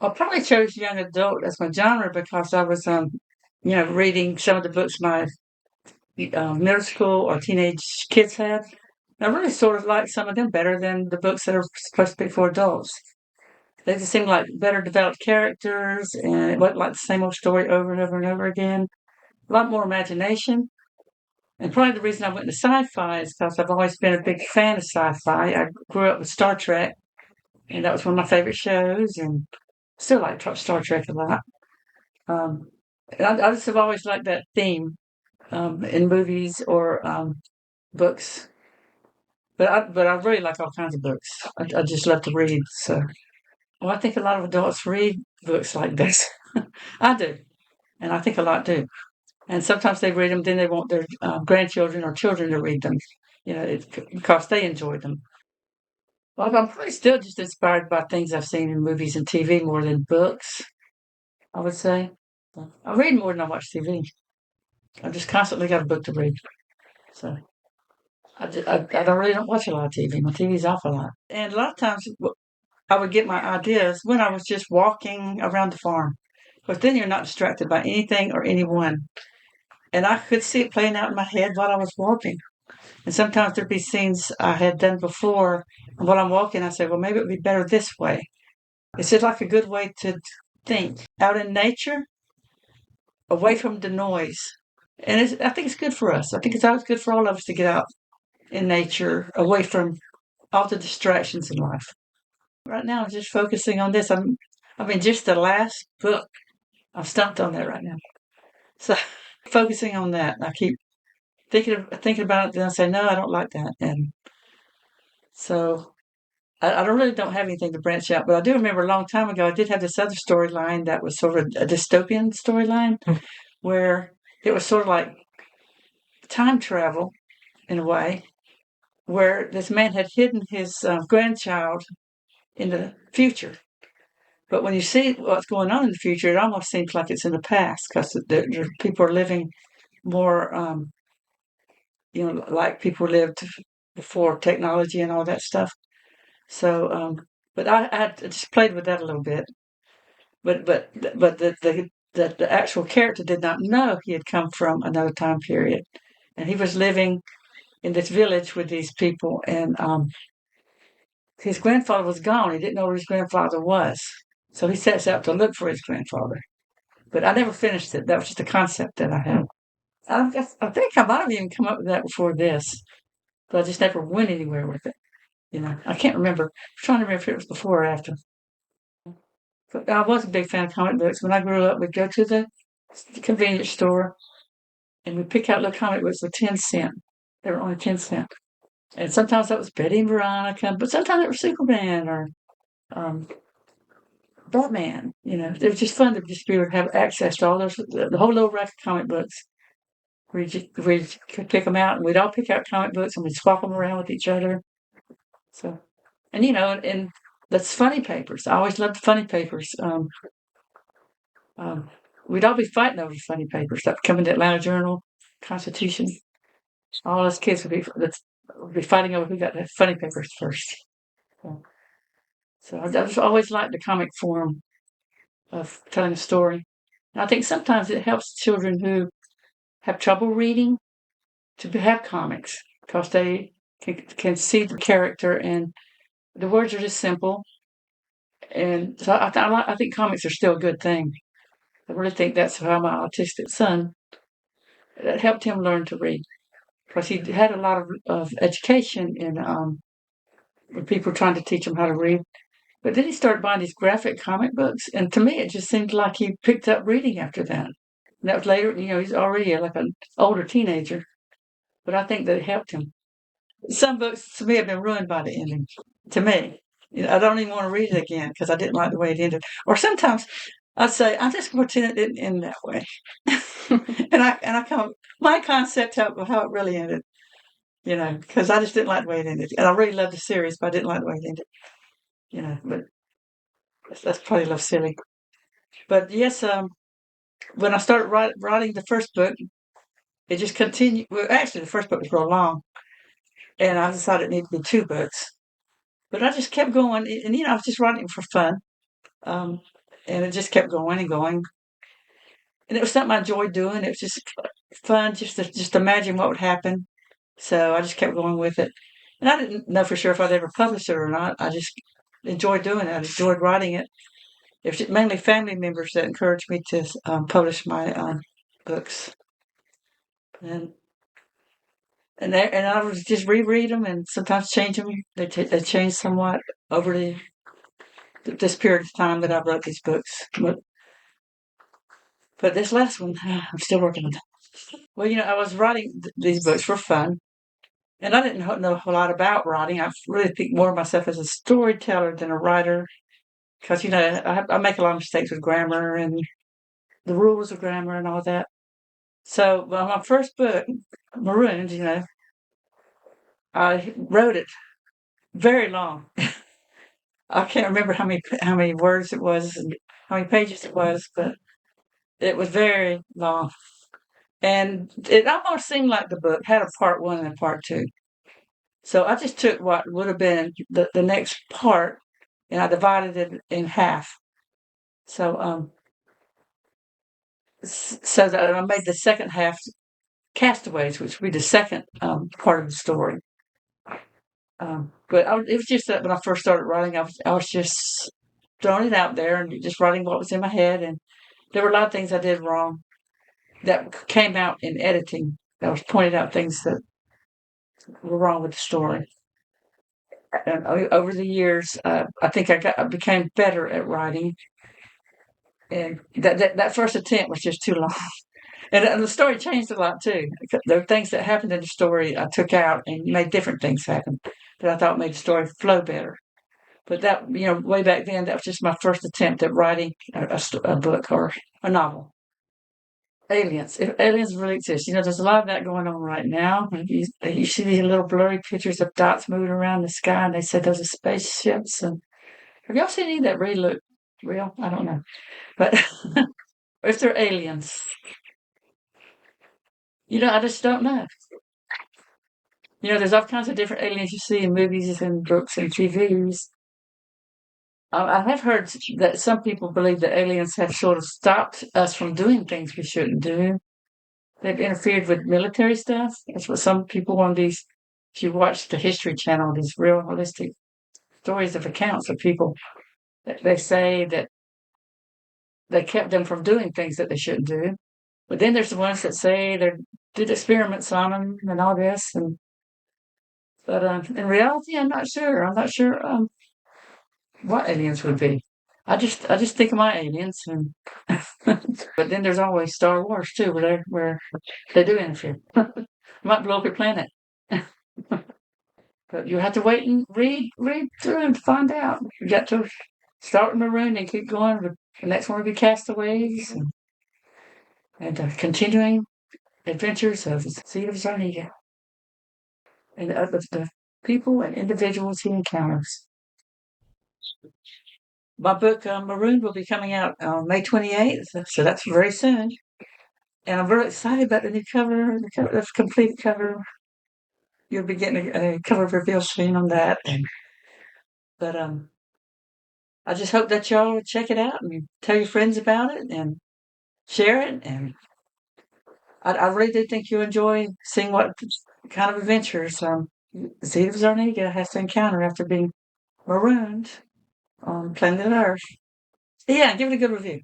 I probably chose young adult as my genre because I was, reading some of the books my middle school or teenage kids had. I really sort of like some of them better than the books that are supposed to be for adults. They just seemed like better developed characters, and it wasn't like the same old story over and over and over again. A lot more imagination. And probably the reason I went into sci-fi is because I've always been a big fan of sci-fi. I grew up with Star Trek, and that was one of my favorite shows, and still like Star Trek a lot. Um, I just have always liked that theme in movies or books. But I really like all kinds of books. I just love to read. So, well, I think a lot of adults read books like this. I do, and I think a lot do. And sometimes they read them, then they want their grandchildren or children to read them. Because they enjoy them. Well, I'm probably still just inspired by things I've seen in movies and TV more than books. I would say I read more than I watch TV. I just constantly got a book to read. So I don't really don't watch a lot of TV. My TV's off a lot, and a lot of times I would get my ideas when I was just walking around the farm. Because then you're not distracted by anything or anyone. And I could see it playing out in my head while I was walking. And sometimes there'd be scenes I had done before. And while I'm walking, I say, well, maybe it would be better this way. It's just like a good way to think out in nature, away from the noise. And I think it's good for us. I think it's always good for all of us to get out in nature, away from all the distractions in life. Right now, I'm just focusing on this. I mean, just the last book. I'm stumped on that right now. So focusing on that. I keep thinking about it. Then I say, no, I don't like that. And so I don't have anything to branch out. But I do remember a long time ago, I did have this other storyline that was sort of a dystopian storyline where it was sort of like time travel in a way, where this man had hidden his grandchild in the future. But when you see what's going on in the future, it almost seems like it's in the past because people are living more, like people lived before technology and all that stuff. So, but I just played with that a little bit. But the actual character did not know he had come from another time period, and he was living in this village with these people, and his grandfather was gone. He didn't know where his grandfather was, so he sets out to look for his grandfather. But I never finished it. That was just a concept that I had. I think I might have even come up with that before this, but I just never went anywhere with it. I can't remember. I'm trying to remember if it was before or after. But I was a big fan of comic books. When I grew up, we'd go to the convenience store and we'd pick out little comic books for 10 cents. They were only 10 cents. And sometimes that was Betty and Veronica, but sometimes it was Superman or um, Batman. It was just fun to just be able to have access to all those, the whole little rack of comic books. We could pick them out, and we'd all pick out comic books, and we'd swap them around with each other. So, and that's funny papers. I always loved funny papers. Um, we'd all be fighting over funny papers. That would come in the Atlanta Journal, Constitution. All us kids would be fighting over who got the funny papers first. So I just always liked the comic form of telling a story. And I think sometimes it helps children who have trouble reading to have comics because they can see the character and the words are just simple. And so I think comics are still a good thing. I really think that's how my autistic son, that helped him learn to read because he had a lot of education in with people trying to teach him how to read. But then he started buying these graphic comic books, and to me, it just seemed like he picked up reading after that. And that was later, he's already like an older teenager, but I think that it helped him. Some books to me have been ruined by the ending. To me, I don't even want to read it again because I didn't like the way it ended. Or sometimes I'd say I'm just going to pretend it didn't end that way, and I come my concept of how it really ended. Because I just didn't like the way it ended, and I really loved the series, but I didn't like the way it ended. But that's probably a little silly. But yes, when I started writing the first book, it just continued. Well, actually, the first book was real long, and I decided it needed to be two books. But I just kept going, and I was just writing for fun. Um, and it just kept going and going. And it was something I enjoyed doing. It was just fun, just imagine what would happen. So I just kept going with it. And I didn't know for sure if I'd ever publish it or not. I just enjoyed doing it. I enjoyed writing it. It was mainly family members that encouraged me to publish my books. And and I would just reread them and sometimes change them. They changed somewhat over this period of time that I wrote these books. But this last one, I'm still working on it. Well, I was writing these books for fun, and I didn't know a whole lot about writing. I really think more of myself as a storyteller than a writer, because I make a lot of mistakes with grammar and the rules of grammar and all that. So, well, my first book, Marooned, I wrote it very long. I can't remember how many words it was and how many pages it was, but it was very long. And it almost seemed like the book had a part one and a part two. So I just took what would have been the next part and I divided it in half. So so that I made the second half Castaways, which would be the second part of the story. But it was just that when I first started writing, I was just throwing it out there and just writing what was in my head. And there were a lot of things I did wrong that came out in editing. That was pointed out things that were wrong with the story. And over the years, I think I became better at writing. And that first attempt was just too long. And the story changed a lot too. There were things that happened in the story I took out and made different things happen that I thought made the story flow better. But that, way back then, that was just my first attempt at writing a book or a novel. Aliens. If aliens really exist, there's a lot of that going on right now. You see these little blurry pictures of dots moving around the sky, and they said those are spaceships. And have y'all seen any that really look real? I don't know, but if they're aliens, I just don't know. There's all kinds of different aliens you see in movies and books and TVs. I have heard that some people believe that aliens have sort of stopped us from doing things we shouldn't do. They've interfered with military stuff. That's what some people on these. If you watch the History Channel, these realistic stories of accounts of people, they say that they kept them from doing things that they shouldn't do. But then there's the ones that say they did experiments on them and all this. But in reality, I'm not sure. I'm not sure what aliens would be. I just think of my aliens, and but then there's always Star Wars too, where they do interfere. Might blow up your planet. But you have to wait and read through and find out. You got to start with Marooned and keep going. With the next one will be Castaways and continuing adventures of Zeed of Zarneega and the people and individuals he encounters. My book Marooned will be coming out on May 28th, so that's very soon. And I'm very excited about the new cover, the complete cover. You'll be getting a cover reveal soon on that. But I just hope that y'all will check it out and tell your friends about it and share it. And I really do think you'll enjoy seeing what kind of adventures Zeed of Zarneega has to encounter after being marooned on planet Earth. Yeah, give it a good review.